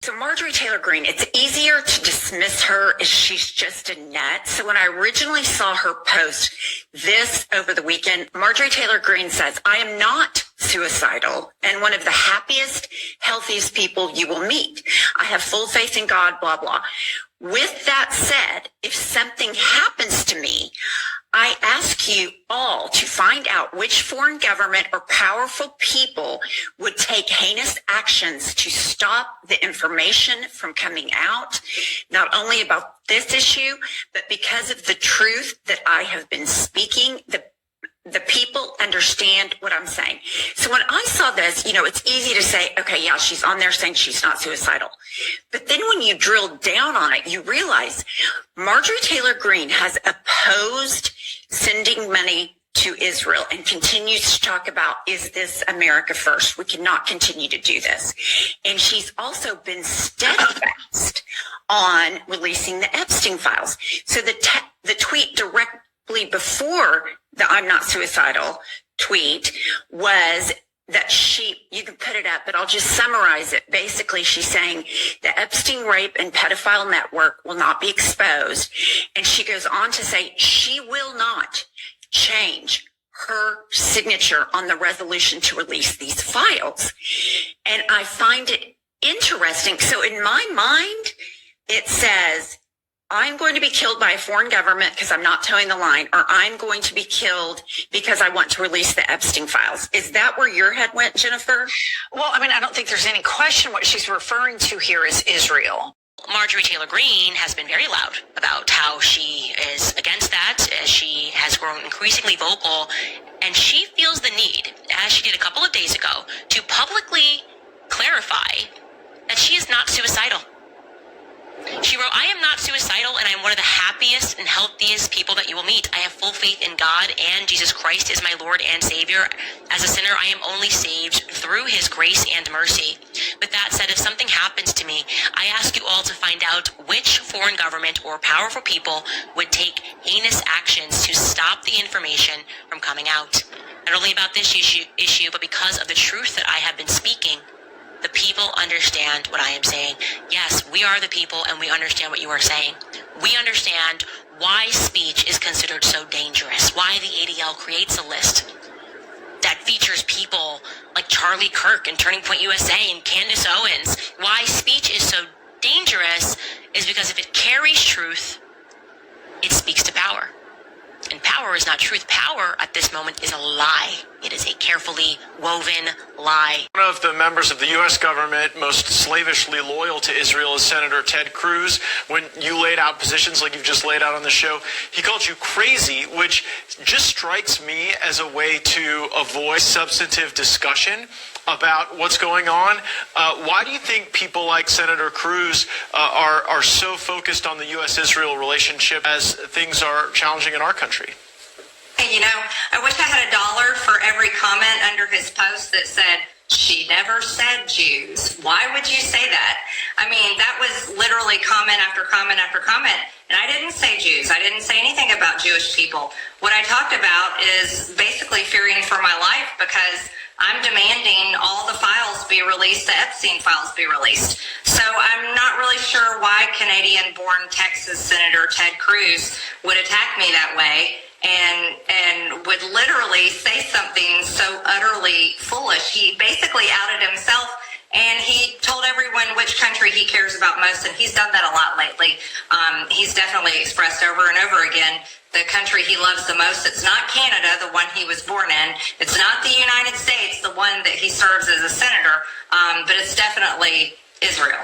So Marjorie Taylor Greene, it's easier to dismiss her as she's just a nut. So when I originally saw her post this over the weekend, Marjorie Taylor Greene says, I am not suicidal and one of the happiest, healthiest people you will meet. I have full faith in God, blah, blah. With that said, if something happens to me, I ask you all to find out which foreign government or powerful people would take heinous actions to stop the information from coming out, not only about this issue, but because of the truth that I have been speaking, the people understand what I'm saying. So when I saw this, it's easy to say, okay, yeah, she's on there saying she's not suicidal. But then when you drill down on it, you realize Marjorie Taylor Greene has opposed sending money to Israel and continues to talk about, is this America first? We cannot continue to do this. And she's also been steadfast on releasing the Epstein files. So the tweet directly before the I'm not suicidal tweet was that you can put it up, but I'll just summarize it. Basically, she's saying the Epstein rape and pedophile network will not be exposed. And she goes on to say she will not change her signature on the resolution to release these files. And I find it interesting. So in my mind, it says, I'm going to be killed by a foreign government because I'm not towing the line, or I'm going to be killed because I want to release the Epstein files. Is that where your head went, Jennifer? Well, I don't think there's any question what she's referring to here is Israel. Marjorie Taylor Greene has been very loud about how she is against that. She has grown increasingly vocal, and she feels the need, as she did a couple of days ago, to publicly clarify that she is not suicidal. She wrote, I am not suicidal, and I am one of the happiest and healthiest people that you will meet. I have full faith in God, and Jesus Christ is my Lord and Savior. As a sinner, I am only saved through his grace and mercy. With that said, if something happens to me, I ask you all to find out which foreign government or powerful people would take heinous actions to stop the information from coming out. Not only about this issue, but because of the truth that I have been speaking. The people understand what I am saying. Yes, we are the people, and we understand what you are saying. We understand why speech is considered so dangerous, why the ADL creates a list that features people like Charlie Kirk and Turning Point USA and Candace Owens. Why speech is so dangerous is because if it carries truth, it speaks to power. And power is not truth. Power at this moment is a lie. It is a carefully woven lie. One of the members of the U.S. government most slavishly loyal to Israel is Senator Ted Cruz. When you laid out positions like you've just laid out on the show, he called you crazy, which just strikes me as a way to avoid substantive discussion about what's going on. Why do you think people like Senator Cruz are so focused on the U.S.-Israel relationship as things are challenging in our country? Hey, I wish I had $1 for every comment under his post that said, she never said Jews. Why would you say that? That was literally comment after comment after comment. And I didn't say Jews. I didn't say anything about Jewish people. What I talked about is basically fearing for my life because I'm demanding all the files be released, the Epstein files be released. So I'm not really sure why Canadian-born Texas Senator Ted Cruz would attack me that way and would literally say something so utterly foolish. He basically outed himself, and he told everyone which country he cares about most, and he's done that a lot lately. He's definitely expressed over and over again the country he loves the most. It's not Canada, the one he was born in. It's not the United States, the one that he serves as a senator, but it's definitely Israel.